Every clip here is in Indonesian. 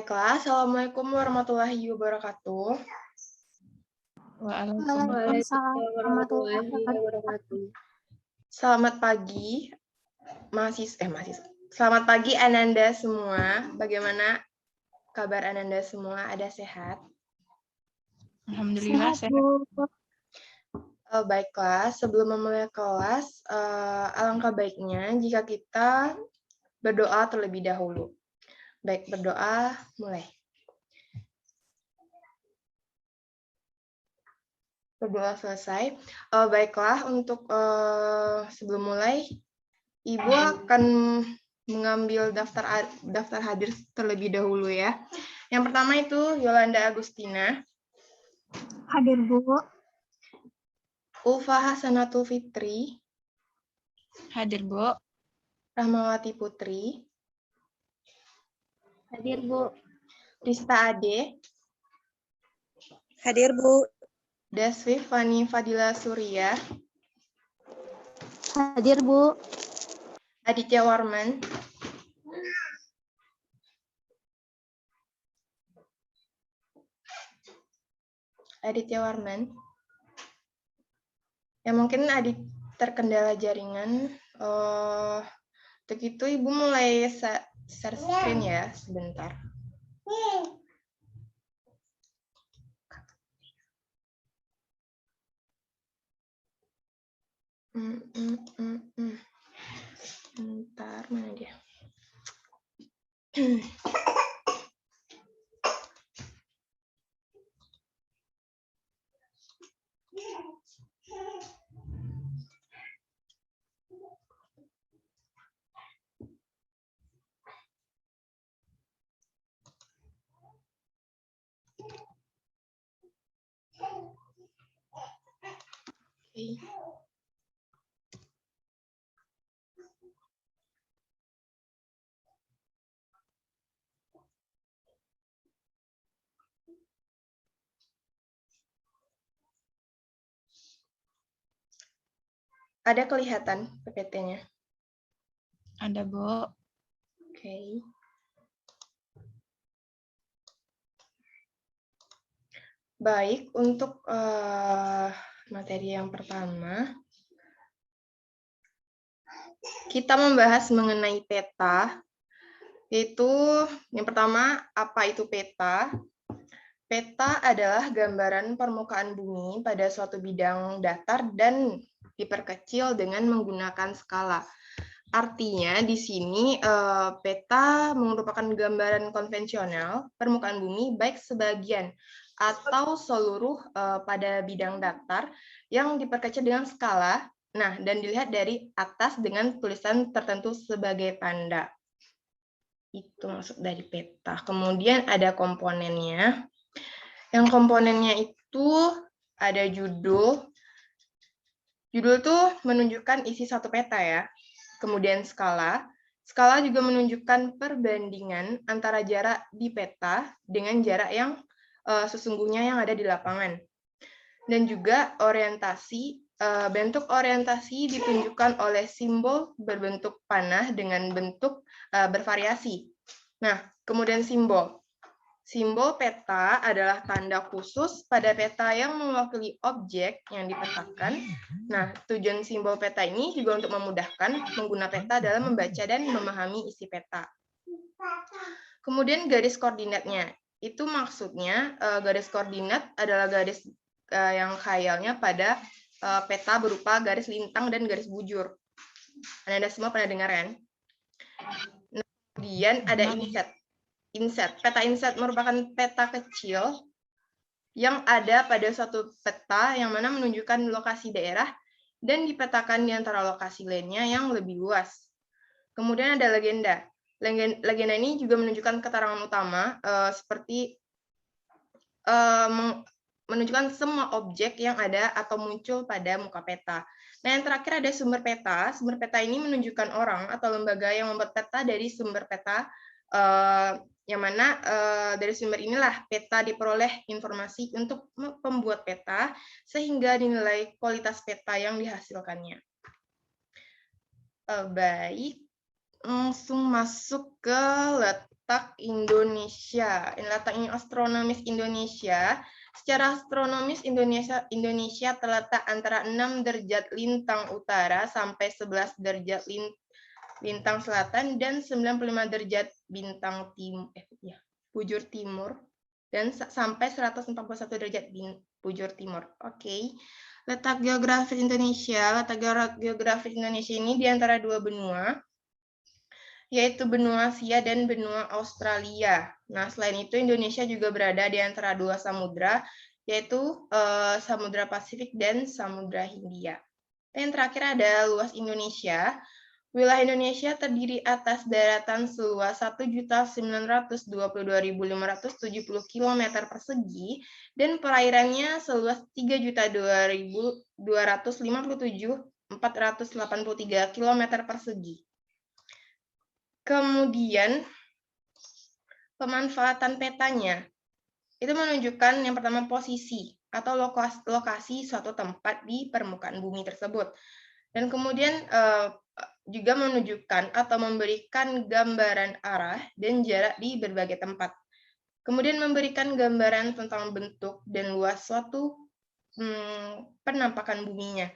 Baiklah, Assalamualaikum warahmatullahi wabarakatuh. Waalaikumsalam warahmatullahi wabarakatuh. Selamat pagi, Selamat pagi Ananda semua. Bagaimana kabar Ananda semua? Ada sehat? Alhamdulillah sehat. Baiklah, sebelum memulai kelas, alangkah baiknya jika kita berdoa terlebih dahulu. Baik, berdoa, mulai. Berdoa selesai. Baiklah, untuk sebelum mulai, Ibu akan mengambil daftar hadir terlebih dahulu ya. Yang pertama itu Yolanda Agustina. Hadir, Bu. Ulfa Hasanatul Fitri. Hadir, Bu. Rahmawati Putri. Hadir, Bu. Rista Ade. Hadir, Bu. Daswi Fani Fadila Surya. Hadir, Bu. Aditya Warman. Aditya Warman. Ya mungkin terkendala jaringan. Untuk itu Ibu mulai share screen ya sebentar. Bentar, mana dia? Okay. Ada kelihatan PPT-nya? Ada, Bu. Oke. Baik, untuk materi yang pertama, kita membahas mengenai peta, yaitu yang pertama, apa itu peta? Peta adalah gambaran permukaan bumi pada suatu bidang datar dan diperkecil dengan menggunakan skala. Artinya di sini peta merupakan gambaran konvensional permukaan bumi baik sebagian atau seluruh pada bidang datar yang diperkecil dengan skala. Nah, dan dilihat dari atas dengan tulisan tertentu sebagai tanda. Itu maksud dari peta. Kemudian ada komponennya. Yang komponennya itu ada judul. Judul tuh menunjukkan isi satu peta ya. Kemudian skala. Skala juga menunjukkan perbandingan antara jarak di peta dengan jarak yang sesungguhnya yang ada di lapangan. Dan juga orientasi. Bentuk orientasi ditunjukkan oleh simbol berbentuk panah dengan bentuk bervariasi. Nah, kemudian simbol. Simbol peta adalah tanda khusus pada peta yang mewakili objek yang dipetakan. Nah, tujuan simbol peta ini juga untuk memudahkan pengguna peta dalam membaca dan memahami isi peta. Kemudian garis koordinatnya. Itu maksudnya garis koordinat adalah garis yang khayalnya pada peta berupa garis lintang dan garis bujur. Anda semua pernah dengar kan? Nah, kemudian ada inset. Peta inset merupakan peta kecil yang ada pada suatu peta yang mana menunjukkan lokasi daerah dan dipetakan di antara lokasi lainnya yang lebih luas. Kemudian ada legenda. Legenda ini juga menunjukkan keterangan utama seperti menunjukkan semua objek yang ada atau muncul pada muka peta. Nah, yang terakhir ada sumber peta. Sumber peta ini menunjukkan orang atau lembaga yang membuat peta dari sumber peta yang mana dari sumber inilah peta diperoleh informasi untuk pembuat peta sehingga dinilai kualitas peta yang dihasilkannya. Baik, langsung masuk ke letak letak Indonesia. Letak astronomis Indonesia. Secara astronomis Indonesia terletak antara 6 derajat lintang utara sampai 11 derajat lintang selatan dan 95 derajat bintang bujur timur dan sampai 141 derajat bujur timur. Oke. Letak geografis Indonesia ini di antara dua benua, yaitu benua Asia dan benua Australia. Nah, selain itu Indonesia juga berada di antara dua samudra, yaitu Samudra Pasifik dan Samudra Hindia. Dan yang terakhir ada luas Indonesia. Wilayah Indonesia terdiri atas daratan seluas 1.922.570 km persegi dan perairannya seluas 3.257.483 km persegi. Kemudian pemanfaatan petanya itu menunjukkan yang pertama posisi atau lokasi suatu tempat di permukaan bumi tersebut. Dan kemudian juga menunjukkan atau memberikan gambaran arah dan jarak di berbagai tempat. Kemudian memberikan gambaran tentang bentuk dan luas suatu penampakan buminya.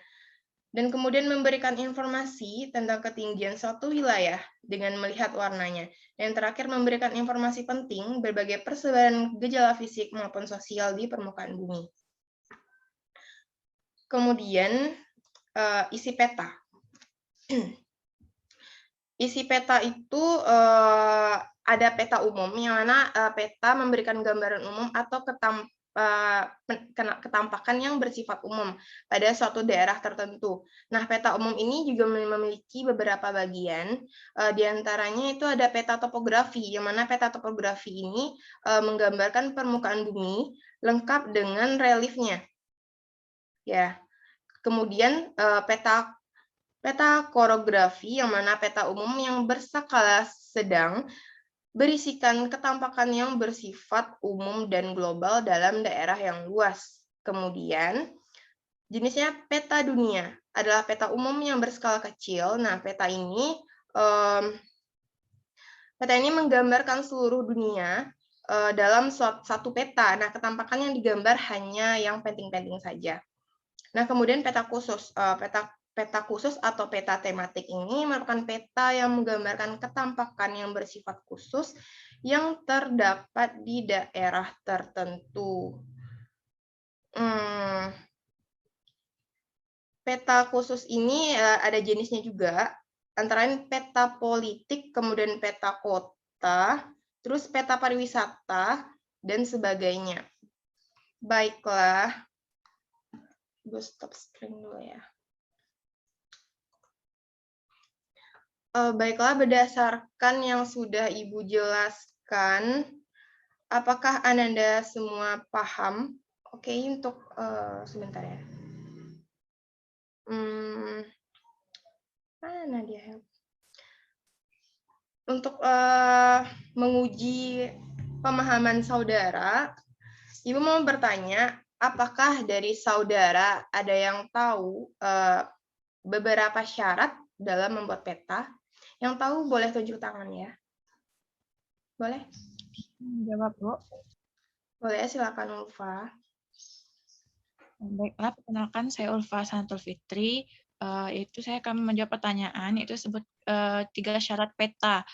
Dan kemudian memberikan informasi tentang ketinggian suatu wilayah dengan melihat warnanya. Dan terakhir memberikan informasi penting berbagai persebaran gejala fisik maupun sosial di permukaan bumi. Kemudian isi peta. Isi peta itu ada peta umum, yang mana peta memberikan gambaran umum atau ketampakan yang bersifat umum pada suatu daerah tertentu. Nah, peta umum ini juga memiliki beberapa bagian, di antaranya itu ada peta topografi, yang mana peta topografi ini menggambarkan permukaan bumi lengkap dengan reliefnya. Ya. Kemudian peta korografi, yang mana peta umum yang berskala sedang, berisikan ketampakan yang bersifat umum dan global dalam daerah yang luas. Kemudian, jenisnya peta dunia adalah peta umum yang berskala kecil. Nah, peta ini menggambarkan seluruh dunia dalam satu peta. Nah, ketampakan yang digambar hanya yang penting-penting saja. Nah, kemudian peta khusus. Peta khusus atau peta tematik ini merupakan peta yang menggambarkan ketampakan yang bersifat khusus yang terdapat di daerah tertentu. Peta khusus ini ada jenisnya juga, antara lain peta politik, kemudian peta kota, terus peta pariwisata, dan sebagainya. Baiklah, gue stop screen dulu ya. Baiklah, berdasarkan yang sudah Ibu jelaskan, apakah Ananda semua paham? Oke, untuk sebentar ya. Mana dia? Untuk menguji pemahaman saudara, Ibu mau bertanya, apakah dari saudara ada yang tahu beberapa syarat dalam membuat peta? Yang tahu boleh tunjuk tangan ya. Boleh? Jawab, Bu. Boleh, silakan Ulfa. Baiklah, perkenalkan saya Ulfa Santul Fitri. Yaitu saya akan menjawab pertanyaan, yaitu sebut 3 syarat peta.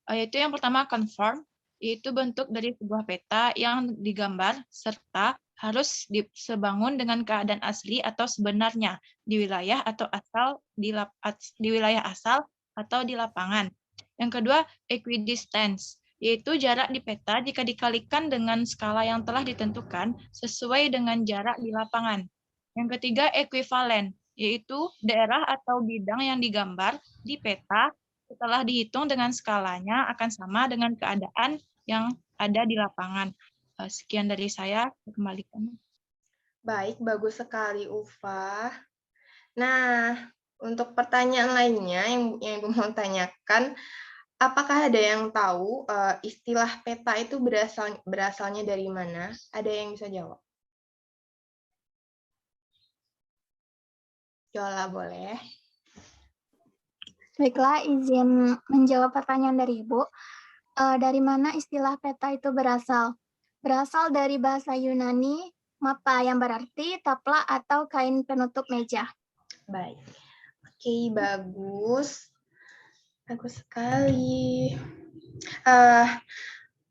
Yaitu yang pertama conform, yaitu bentuk dari sebuah peta yang digambar serta harus sebangun dengan keadaan asli atau sebenarnya di wilayah atau di wilayah asal atau di lapangan. Yang kedua, equidistance, yaitu jarak di peta jika dikalikan dengan skala yang telah ditentukan sesuai dengan jarak di lapangan. Yang ketiga, equivalent, yaitu daerah atau bidang yang digambar di peta setelah dihitung dengan skalanya akan sama dengan keadaan yang ada di lapangan. Sekian dari saya, kembalikan. Baik, bagus sekali Ulfa. Nah, untuk pertanyaan lainnya yang Ibu mau tanyakan, apakah ada yang tahu istilah peta itu berasalnya dari mana? Ada yang bisa jawab? Yola, boleh. Baiklah, izin menjawab pertanyaan dari Ibu. Dari mana istilah peta itu berasal? Berasal dari bahasa Yunani, mapa yang berarti taplak atau kain penutup meja. Baik. Oke, bagus. Bagus sekali.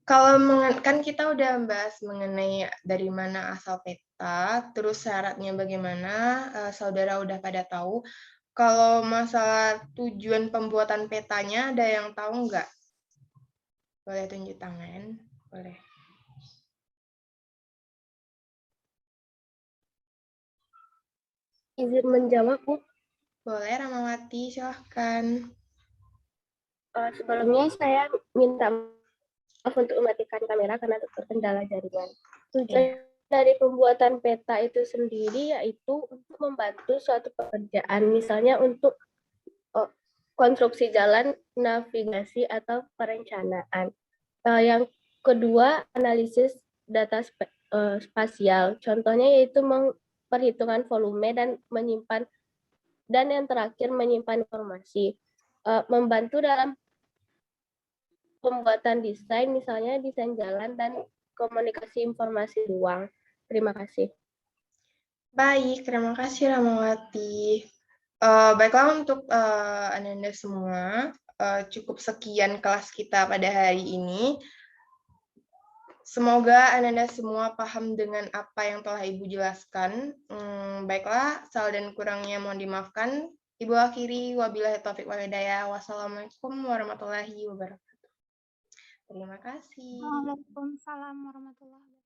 Kalau kan kita udah bahas mengenai dari mana asal peta, terus syaratnya bagaimana, saudara udah pada tahu. Kalau masalah tujuan pembuatan petanya, ada yang tahu nggak? Boleh tunjuk tangan, boleh. Izin menjawab, Bu. Boleh, Ramawati, silahkan. Sebelumnya saya minta maaf untuk mematikan kamera karena terkendala jaringan. Tujuan dari pembuatan peta itu sendiri yaitu untuk membantu suatu pekerjaan, misalnya untuk konstruksi jalan, navigasi, atau perencanaan. Yang kedua, analisis data spasial. Contohnya yaitu perhitungan volume dan menyimpan, dan yang terakhir menyimpan informasi. Membantu dalam pembuatan desain, misalnya desain jalan dan komunikasi informasi ruang. Terima kasih. Baik, terima kasih Ramawati. Baiklah untuk Ananda semua, cukup sekian kelas kita pada hari ini. Semoga Ananda semua paham dengan apa yang telah Ibu jelaskan. Baiklah, salah dan kurangnya mohon dimaafkan. Ibu akhiri, wabillahi taufiq wal hidayah. Wassalamualaikum warahmatullahi wabarakatuh. Terima kasih. Waalaikumsalam warahmatullahi wabarakatuh.